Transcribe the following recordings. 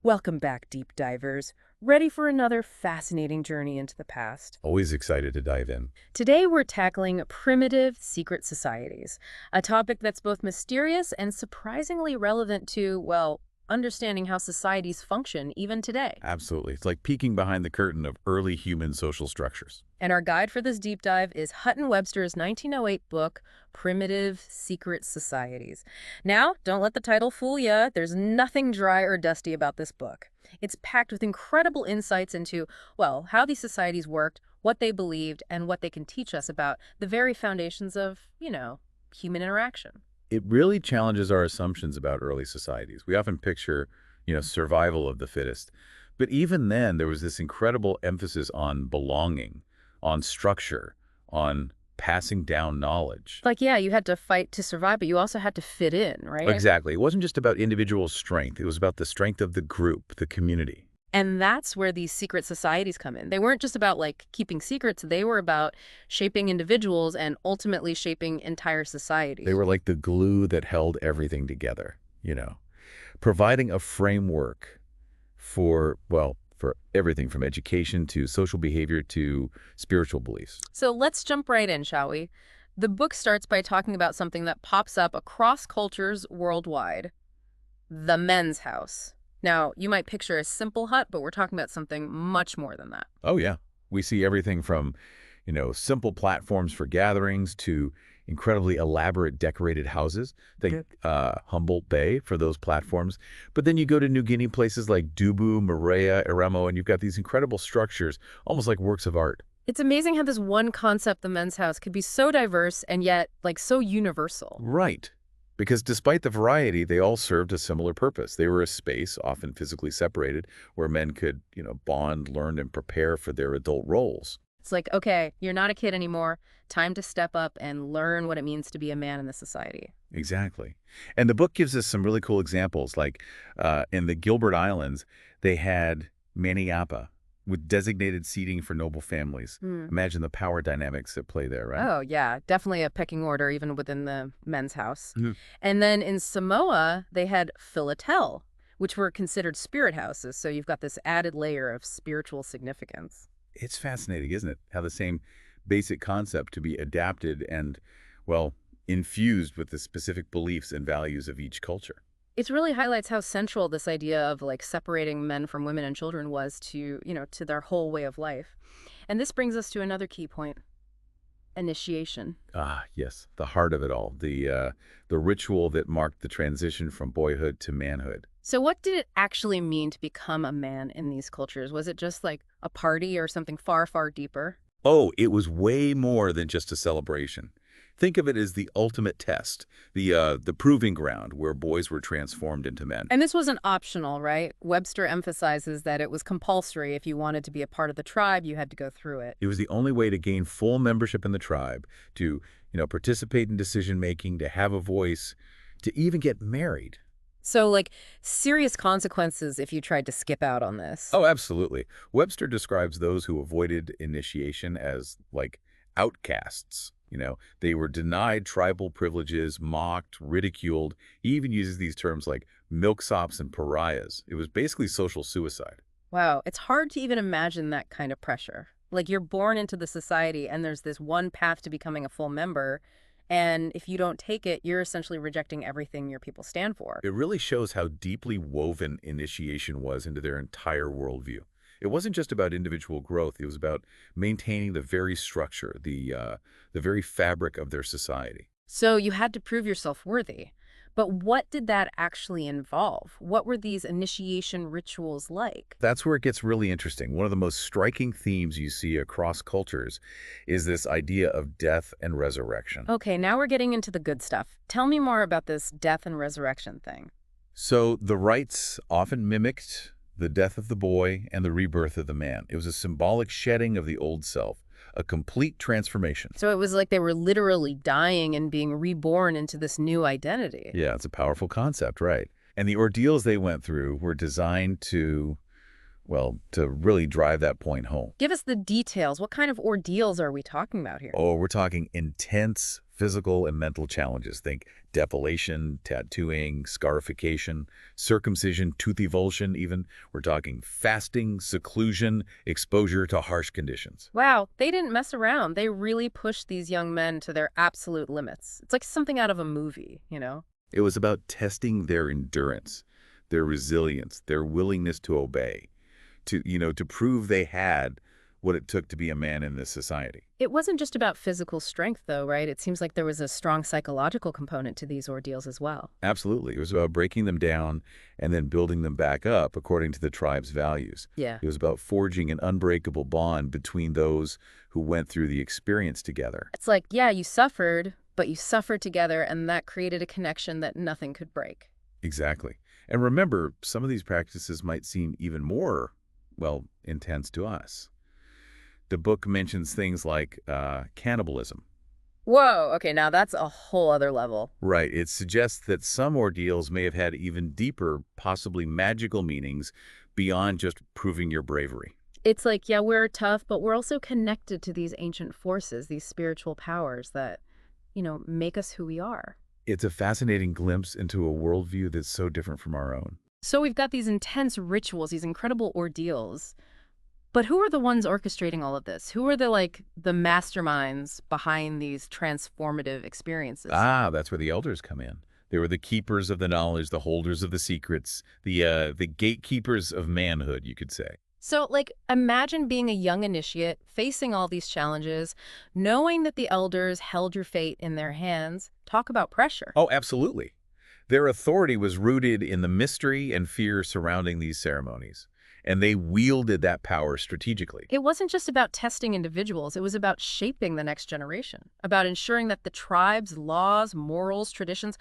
Welcome back, deep divers. Ready for another fascinating journey into the past. Always excited to dive in. Today we're tackling primitive secret societies, a topic that's both mysterious and surprisingly relevant to, well, understanding how societies function even today. Absolutely. It's like peeking behind the curtain of early human social structures. And our guide for this deep dive is Hutton Webster's 1908 book, Primitive Secret Societies. Now, don't let the title fool you. There's nothing dry or dusty about this book. It's packed with incredible insights into, well, how these societies worked, what they believed, and what they can teach us about the very foundations of, human interaction. It really challenges our assumptions about early societies. We often picture, survival of the fittest. But even then, there was this incredible emphasis on belonging, on structure, on passing down knowledge. Like, yeah, you had to fight to survive, but you also had to fit in, right? Exactly. It wasn't just about individual strength. It was about the strength of the group, the community. And that's where these secret societies come in. They weren't just about, like, keeping secrets. They were about shaping individuals and ultimately shaping entire They societies. were like the glue that held everything together, providing a framework for, well, for everything from education to social behavior to spiritual beliefs. So let's jump right in, shall we? The book starts by talking about something that pops up across cultures worldwide, the men's house. Now, you might picture a simple hut, but we're talking about something much more than that. Oh, yeah. We see everything from, simple platforms for gatherings to incredibly elaborate decorated houses. Think Good. Humboldt Bay for those platforms. But then you go to New Guinea, places like Dubu, Moorea, Eremo, and you've got these incredible structures, almost like works of art. It's amazing how this one concept, the men's house, could be so diverse and yet, like, so universal. Right. Because despite the variety, they all served a similar purpose. They were a space, often physically separated, where men could, bond, learn, and prepare for their adult roles. It's like, okay, you're not a kid anymore. Time to step up and learn what it means to be a man in this society. Exactly. And the book gives us some really cool examples. Like in the Gilbert Islands, they had maniapa with designated seating for noble families. Hmm. Imagine the power dynamics at play there, right? Oh, yeah, definitely a pecking order even within the men's house. Mhm. And then in Samoa, they had philatel, which were considered spirit houses. So you've got this added layer of spiritual significance. It's fascinating, isn't it? How the same basic concept to be adapted and, well, infused with the specific beliefs and values of each culture. It really highlights how central this idea of like separating men from women and children was to, to their whole way of life. And this brings us to another key point, initiation. Ah, yes, the heart of it all, the ritual that marked the transition from boyhood to manhood. So what did it actually mean to become a man in these cultures? Was it just like a party or something far, far deeper? Oh, it was way more than just a celebration. Think of it as the ultimate test, the proving ground where boys were transformed into men. And this wasn't optional, right? Webster emphasizes that it was compulsory. If you wanted to be a part of the tribe, you had to go through it. It was the only way to gain full membership in the tribe, to participate in decision making, to have a voice, to even get married. So, like, serious consequences if you tried to skip out on this. Oh, absolutely. Webster describes those who avoided initiation as, like, outcasts. They were denied tribal privileges, mocked, ridiculed. He even uses these terms like milksops and pariahs. It was basically social suicide. Wow, it's hard to even imagine that kind of pressure. Like, you're born into the society, and there's this one path to becoming a full member, and if you don't take it, you're essentially rejecting everything your people stand for. It really shows how deeply woven initiation was into their entire worldview. It wasn't just about individual growth. It was about maintaining the very structure, the very fabric of their society. So you had to prove yourself worthy. But what did that actually involve? What were these initiation rituals like? That's where it gets really interesting. One of the most striking themes you see across cultures is this idea of death and resurrection. Okay, now we're getting into the good stuff. Tell me more about this death and resurrection thing. So the rites often mimicked the death of the boy and the rebirth of the man. It was a symbolic shedding of the old self, a complete transformation. So it was like they were literally dying and being reborn into this new identity. Yeah, it's a powerful concept, right? And the ordeals they went through were designed to, Well, to really drive that point home. Give us the details. What kind of ordeals are we talking about here? Oh, we're talking intense physical and mental challenges. Think depilation, tattooing, scarification, circumcision, tooth avulsion even. We're talking fasting, seclusion, exposure to harsh conditions. Wow, they didn't mess around. They really pushed these young men to their absolute limits. It's like something out of a movie, you know? It was about testing their endurance, their resilience, their willingness to obey, to prove they had what it took to be a man in this society. It wasn't just about physical strength, though, right? It seems like there was a strong psychological component to these ordeals as well. Absolutely. It was about breaking them down and then building them back up according to the tribe's values. Yeah. It was about forging an unbreakable bond between those who went through the experience together. It's like, yeah, you suffered, but you suffered together, and that created a connection that nothing could break. Exactly. And remember, some of these practices might seem even more, well, intense to us. The book mentions things like cannibalism. Whoa, okay, now that's a whole other level. Right. It suggests that some ordeals may have had even deeper, possibly magical meanings beyond just proving your bravery. It's like, yeah, we're tough, but we're also connected to these ancient forces, these spiritual powers that, make us who we are. It's a fascinating glimpse into a worldview that's so different from our own. So we've got these intense rituals, these incredible ordeals. But who are the ones orchestrating all of this? Who are the masterminds behind these transformative experiences? Ah, that's where the elders come in. They were the keepers of the knowledge, the holders of the secrets, the gatekeepers of manhood, you could say. So, imagine being a young initiate, facing all these challenges, knowing that the elders held your fate in their hands. Talk about pressure. Oh, absolutely. Their authority was rooted in the mystery and fear surrounding these ceremonies, and they wielded that power strategically. It wasn't just about testing individuals, it was about shaping the next generation, about ensuring that the tribe's laws, morals, traditions,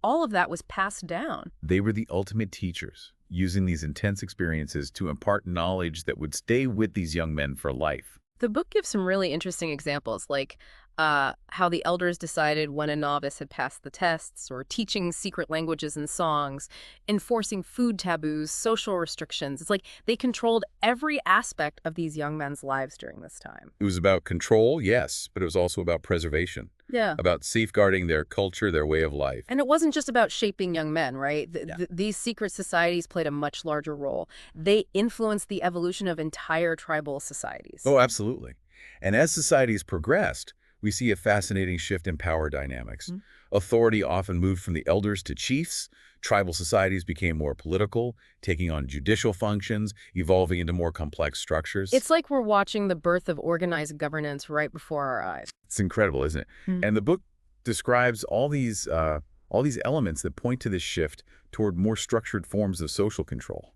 all of that was passed down. They were the ultimate teachers, using these intense experiences to impart knowledge that would stay with these young men for life. The book gives some really interesting examples, like how the elders decided when a novice had passed the tests, or teaching secret languages and songs, enforcing food taboos, social restrictions. It's like they controlled every aspect of these young men's lives during this time. It was about control, yes, but it was also about preservation, Yeah. about safeguarding their culture, their way of life. And it wasn't just about shaping young men, right? Yeah. These secret societies played a much larger role. They influenced the evolution of entire tribal societies. Oh, absolutely. And as societies progressed, we see a fascinating shift in power dynamics. Authority often moved from the elders to chiefs. Tribal societies became more political, taking on judicial functions, evolving into more complex structures. It's like we're watching the birth of organized governance right before our eyes. It's incredible, isn't it? And the book describes all these elements that point to this shift toward more structured forms of social control.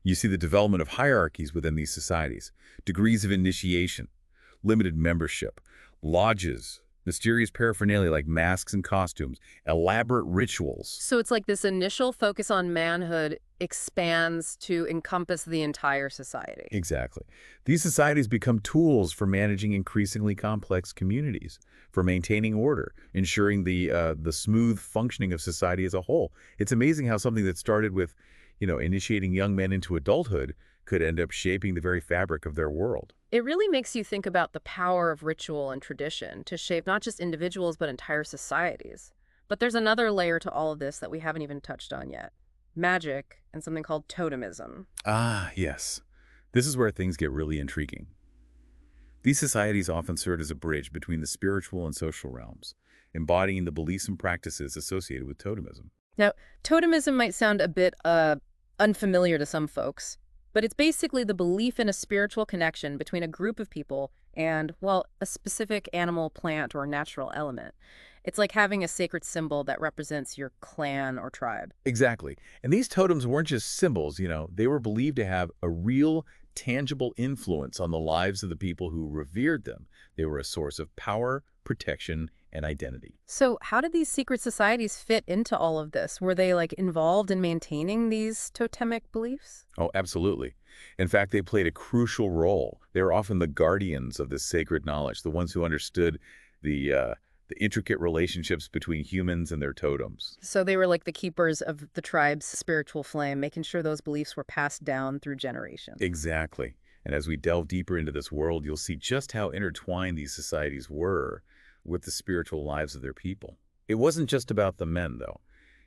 You see the development of hierarchies within these societies, degrees of initiation, limited membership, lodges, mysterious paraphernalia like masks and costumes, elaborate rituals. So it's like this initial focus on manhood expands to encompass the entire society. Exactly. These societies become tools for managing increasingly complex communities, for maintaining order, ensuring the smooth functioning of society as a whole. It's amazing how something that started with, initiating young men into adulthood could end up shaping the very fabric of their world. It really makes you think about the power of ritual and tradition to shape not just individuals but entire societies. But there's another layer to all of this that we haven't even touched on yet. Magic and something called totemism. Ah, yes. This is where things get really intriguing. These societies often serve as a bridge between the spiritual and social realms, embodying the beliefs and practices associated with totemism. Now, totemism might sound a bit unfamiliar to some folks, but it's basically the belief in a spiritual connection between a group of people and, well, a specific animal, plant, or natural element. It's like having a sacred symbol that represents your clan or tribe. Exactly. And these totems weren't just symbols, they were believed to have a real, tangible influence on the lives of the people who revered them. They were a source of power, protection, and identity. So how did these secret societies fit into all of this? Were they involved in maintaining these totemic beliefs? Oh, absolutely. In fact, they played a crucial role. They were often the guardians of this sacred knowledge, the ones who understood the the intricate relationships between humans and their totems. So they were like the keepers of the tribe's spiritual flame, making sure those beliefs were passed down through generations. Exactly. And as we delve deeper into this world, you'll see just how intertwined these societies were with the spiritual lives of their people. It wasn't just about the men, though.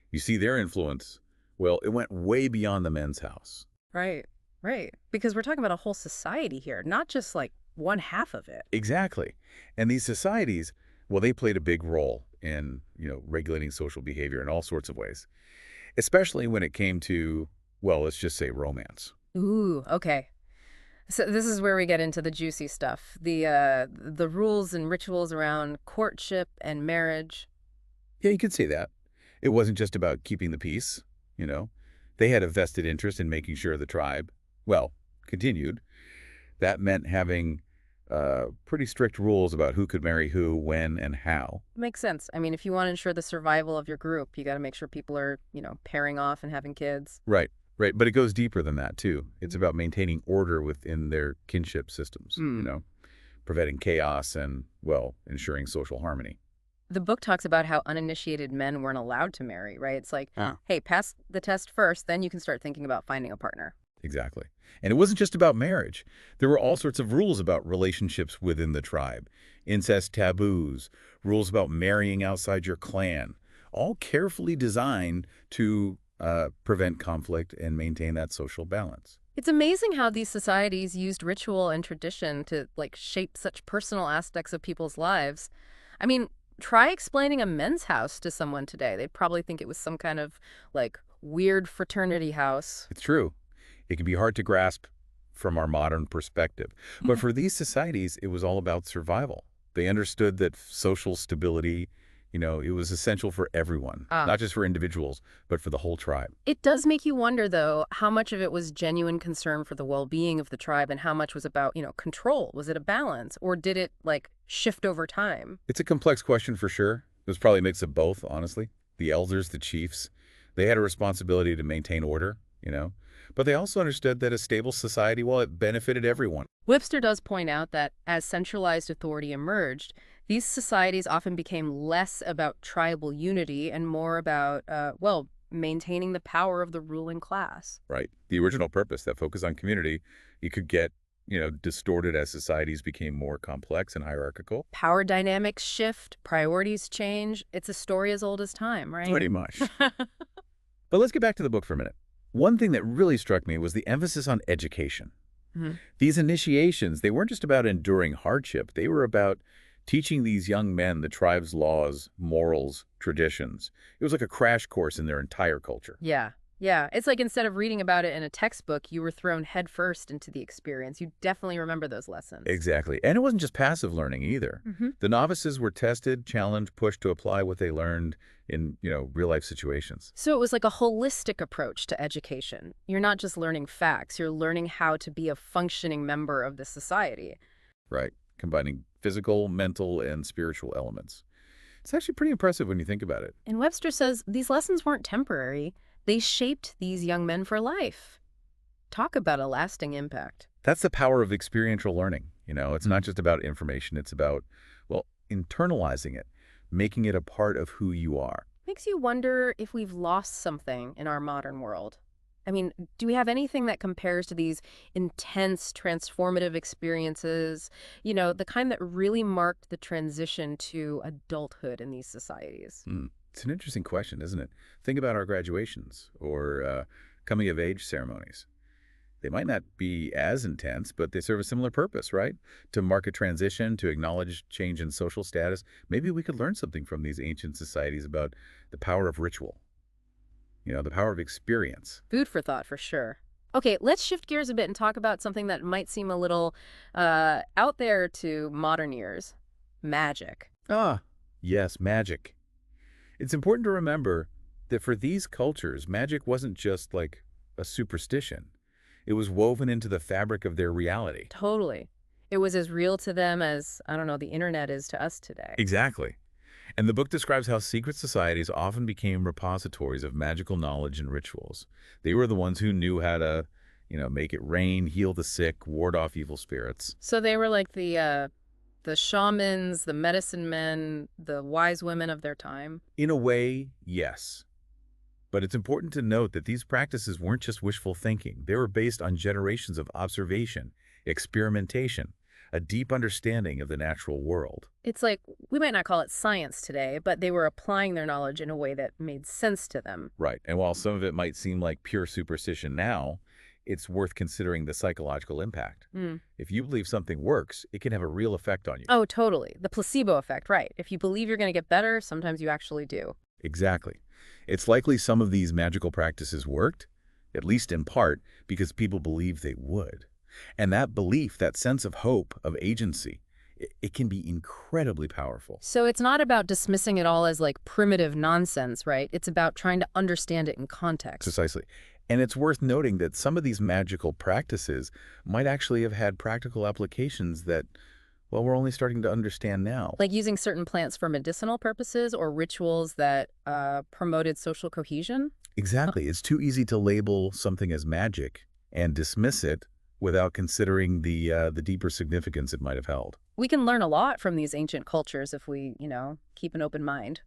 You see, their influence, well, it went way beyond the men's house. Right, right. Because we're talking about a whole society here, not just like one half of it. Exactly. And these societies, well, they played a big role in, regulating social behavior in all sorts of ways, especially when it came to, well, let's just say romance. Ooh, okay. So this is where we get into the juicy stuff. The rules and rituals around courtship and marriage. Yeah, you could say that. It wasn't just about keeping the peace, you know. They had a vested interest in making sure the tribe, well, continued. That meant having pretty strict rules about who could marry who, when, and how. Makes sense. I mean, if you want to ensure the survival of your group, you got to make sure people are, pairing off and having kids. Right, right. But it goes deeper than that, too. It's about maintaining order within their kinship systems, preventing chaos and, well, ensuring social harmony. The book talks about how uninitiated men weren't allowed to marry, right? It's like, Ah. hey, pass the test first, then you can start thinking about finding a partner. Exactly. And it wasn't just about marriage. There were all sorts of rules about relationships within the tribe, incest taboos, rules about marrying outside your clan, all carefully designed to prevent conflict and maintain that social balance. It's amazing how these societies used ritual and tradition to, shape such personal aspects of people's lives. I mean, try explaining a men's house to someone today. They'd probably think it was some kind of, weird fraternity house. It's true. It can be hard to grasp from our modern perspective. But for these societies, it was all about survival. They understood that social stability, it was essential for everyone, not just for individuals, but for the whole tribe. It does make you wonder, though, how much of it was genuine concern for the well-being of the tribe and how much was about, control. Was it a balance, or did it, shift over time? It's a complex question for sure. It was probably a mix of both, honestly. The elders, the chiefs, they had a responsibility to maintain order, but they also understood that a stable society, well, it benefited everyone. Webster does point out that as centralized authority emerged, these societies often became less about tribal unity and more about, maintaining the power of the ruling class. Right. The original purpose, that focus on community, it could get, distorted as societies became more complex and hierarchical. Power dynamics shift, priorities change. It's a story as old as time, right? Pretty much. But let's get back to the book for a minute. One thing that really struck me was the emphasis on education. These initiations, they weren't just about enduring hardship. They were about teaching these young men the tribe's laws, morals, traditions. It was like a crash course in their entire culture. Yeah. Yeah. It's like instead of reading about it in a textbook, you were thrown headfirst into the experience. You definitely remember those lessons. Exactly. And it wasn't just passive learning either. The novices were tested, challenged, pushed to apply what they learned in, real-life situations. So it was like a holistic approach to education. You're not just learning facts, you're learning how to be a functioning member of the society. Right. Combining physical, mental, and spiritual elements. It's actually pretty impressive when you think about it. And Webster says these lessons weren't temporary. They shaped these young men for life. Talk about a lasting impact. That's the power of experiential learning. It's not just about information. It's about, well, internalizing it, making it a part of who you are. Makes you wonder if we've lost something in our modern world. I mean, do we have anything that compares to these intense, transformative experiences, the kind that really marked the transition to adulthood in these societies? It's an interesting question, isn't it? Think about our graduations or coming-of-age ceremonies. They might not be as intense, but they serve a similar purpose, right? To mark a transition, to acknowledge change in social status. Maybe we could learn something from these ancient societies about the power of ritual, the power of experience. Food for thought, for sure. Okay, let's shift gears a bit and talk about something that might seem a little out there to modern ears. Magic. Ah, yes, magic. It's important to remember that for these cultures, magic wasn't just like a superstition. It was woven into the fabric of their reality. Totally. It was as real to them as, the internet is to us today. Exactly. And the book describes how secret societies often became repositories of magical knowledge and rituals. They were the ones who knew how to, make it rain, heal the sick, ward off evil spirits. So they were like the The shamans, the medicine men, the wise women of their time. In a way, yes. But it's important to note that these practices weren't just wishful thinking. They were based on generations of observation, experimentation, a deep understanding of the natural world. It's like, we might not call it science today, but they were applying their knowledge in a way that made sense to them. Right. And while some of it might seem like pure superstition now, it's worth considering the psychological impact. Mm. If you believe something works, it can have a real effect on you. Oh, totally. The placebo effect, right. If you believe you're going to get better, sometimes you actually do. Exactly. It's likely some of these magical practices worked, at least in part, because people believed they would. And that belief, that sense of hope, of agency, it can be incredibly powerful. So it's not about dismissing it all as like primitive nonsense, right? It's about trying to understand it in context. Precisely. And it's worth noting that some of these magical practices might actually have had practical applications that, well, we're only starting to understand now. Like using certain plants for medicinal purposes or rituals that promoted social cohesion? Exactly. It's too easy to label something as magic and dismiss it without considering the deeper significance it might have held. We can learn a lot from these ancient cultures if we, keep an open mind.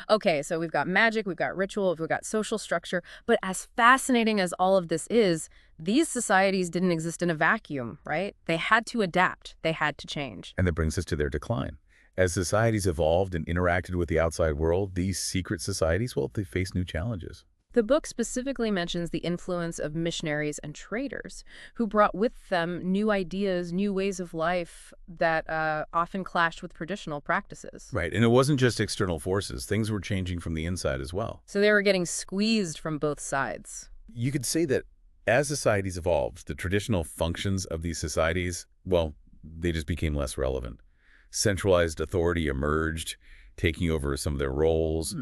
Okay, so we've got magic, we've got ritual, we've got social structure, but as fascinating as all of this is, these societies didn't exist in a vacuum, right? They had to adapt, they had to change. And that brings us to their decline. As societies evolved and interacted with the outside world, these secret societies, well, they face new challenges. The book specifically mentions the influence of missionaries and traders, who brought with them new ideas, new ways of life that often clashed with traditional practices. Right, and it wasn't just external forces. Things were changing from the inside as well. So they were getting squeezed from both sides. You could say that as societies evolved, the traditional functions of these societies, well, they just became less relevant. Centralized authority emerged, taking over some of their roles.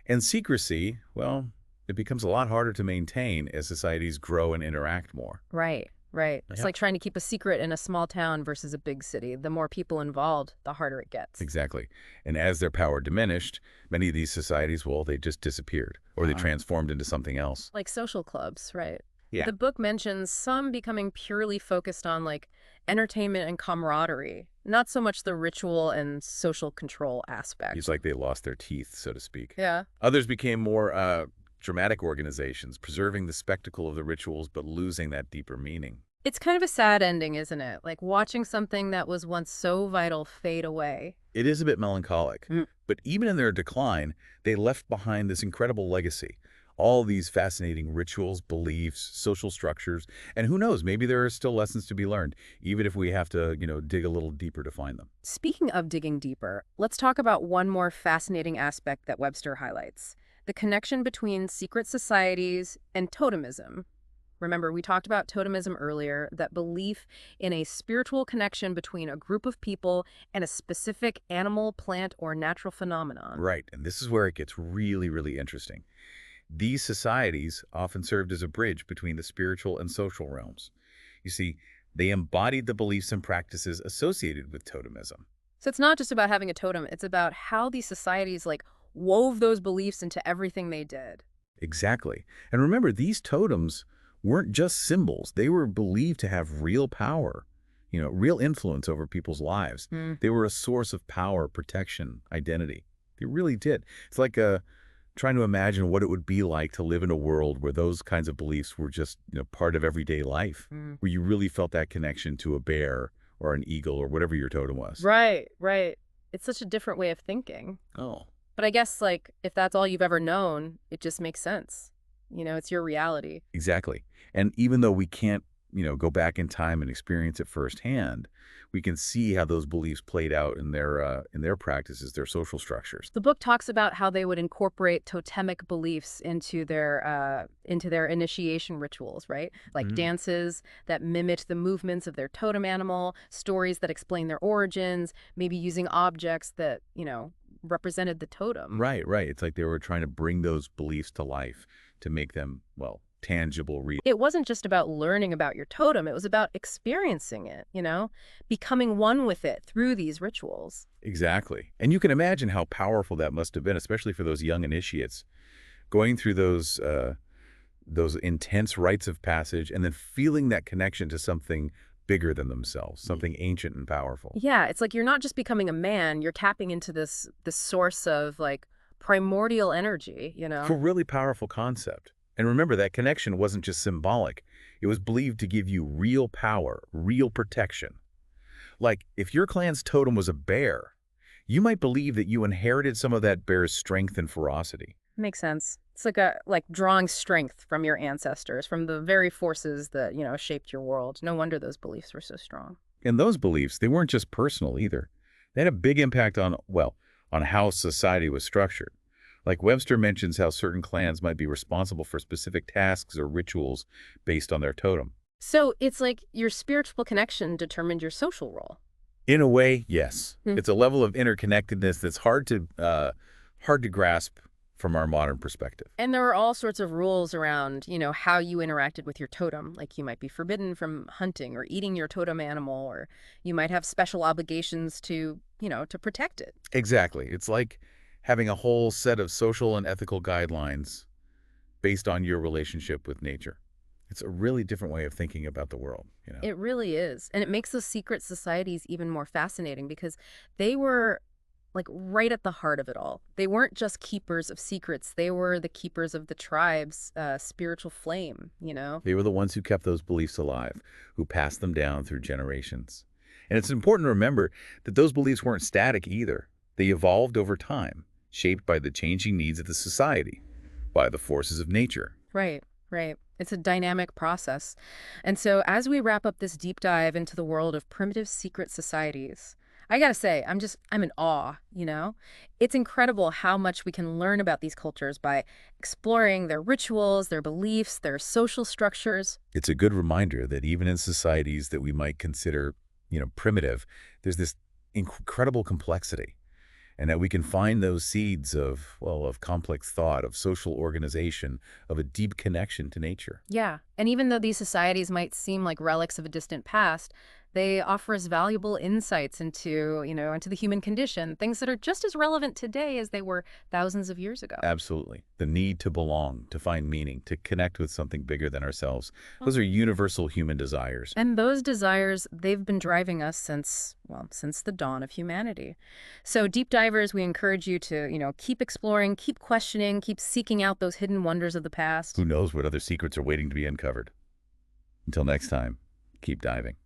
And secrecy, well, it becomes a lot harder to maintain as societies grow and interact more. Right. It's like trying to keep a secret in a small town versus a big city. The more people involved, the harder it gets. Exactly. And as their power diminished, many of these societies, well, they just disappeared or they transformed into something else. Like social clubs, right? Yeah. The book mentions some becoming purely focused on like entertainment and camaraderie, not so much the ritual and social control aspect. It's like they lost their teeth, so to speak. Yeah. Others became more dramatic organizations, preserving the spectacle of the rituals but losing that deeper meaning. It's kind of a sad ending, isn't it? Like watching something that was once so vital fade away. It is a bit melancholic, but even in their decline, they left behind this incredible legacy. All these fascinating rituals, beliefs, social structures, and who knows, maybe there are still lessons to be learned, even if we have to, dig a little deeper to find them. Speaking of digging deeper, let's talk about one more fascinating aspect that Webster highlights: the connection between secret societies and totemism. Remember, we talked about totemism earlier, that belief in a spiritual connection between a group of people and a specific animal, plant, or natural phenomenon. Right, and this is where it gets really, really interesting. These societies often served as a bridge between the spiritual and social realms. You see, they embodied the beliefs and practices associated with totemism. So it's not just about having a totem, it's about how these societies wove those beliefs into everything they did. Exactly. And remember, these totems weren't just symbols. They were believed to have real power, real influence over people's lives. They were a source of power, protection, identity. They really did. It's like trying to imagine what it would be like to live in a world where those kinds of beliefs were just, part of everyday life, where you really felt that connection to a bear or an eagle or whatever your totem was. Right. It's such a different way of thinking. Oh. But I guess, if that's all you've ever known, it just makes sense. It's your reality. Exactly. And even though we can't, go back in time and experience it firsthand, we can see how those beliefs played out in their practices, their social structures. The book talks about how they would incorporate totemic beliefs into their initiation rituals, right? Like dances that mimicked the movements of their totem animal, stories that explain their origins, maybe using objects that, represented the totem. Right. It's like they were trying to bring those beliefs to life to make them, tangible. It wasn't just about learning about your totem. It was about experiencing it, becoming one with it through these rituals. Exactly. And you can imagine how powerful that must have been, especially for those young initiates, going through those intense rites of passage and then feeling that connection to something bigger than themselves, something ancient and powerful. Yeah, it's like you're not just becoming a man, you're tapping into this source of like primordial energy, you A know? really powerful concept. And remember, that connection wasn't just symbolic. It was believed to give you real power, real protection. Like, if your clan's totem was a bear, you might believe that you inherited some of that bear's strength and ferocity. Makes sense. It's like a like drawing strength from your ancestors, from the very forces that, shaped your world. No wonder those beliefs were so strong. And those beliefs, they weren't just personal either. They had a big impact on, well, on how society was structured. Like Webster mentions how certain clans might be responsible for specific tasks or rituals based on their totem. So it's like your spiritual connection determined your social role. In a way, yes. Hmm. It's a level of interconnectedness that's hard to grasp from our modern perspective. And there were all sorts of rules around, how you interacted with your totem. Like you might be forbidden from hunting or eating your totem animal, or you might have special obligations to protect it. Exactly. It's like having a whole set of social and ethical guidelines based on your relationship with nature. It's a really different way of thinking about the world. It really is. And it makes those secret societies even more fascinating because they were like right at the heart of it all. They weren't just keepers of secrets. They were the keepers of the tribe's spiritual flame. They were the ones who kept those beliefs alive, who passed them down through generations. And it's important to remember that those beliefs weren't static either. They evolved over time, shaped by the changing needs of the society, by the forces of nature. Right, right. It's a dynamic process. And so as we wrap up this deep dive into the world of primitive secret societies, I gotta say, I'm in awe. It's incredible how much we can learn about these cultures by exploring their rituals, their beliefs, their social structures. It's a good reminder that even in societies that we might consider, primitive, there's this incredible complexity. And that we can find those seeds of, well, of complex thought, of social organization, of a deep connection to nature. Yeah. And even though these societies might seem like relics of a distant past, they offer us valuable insights into the human condition, things that are just as relevant today as they were thousands of years ago. Absolutely. The need to belong, to find meaning, to connect with something bigger than ourselves. Those are universal human desires. And those desires, they've been driving us since the dawn of humanity. So deep divers, we encourage you to, keep exploring, keep questioning, keep seeking out those hidden wonders of the past. Who knows what other secrets are waiting to be uncovered? Until next time, keep diving.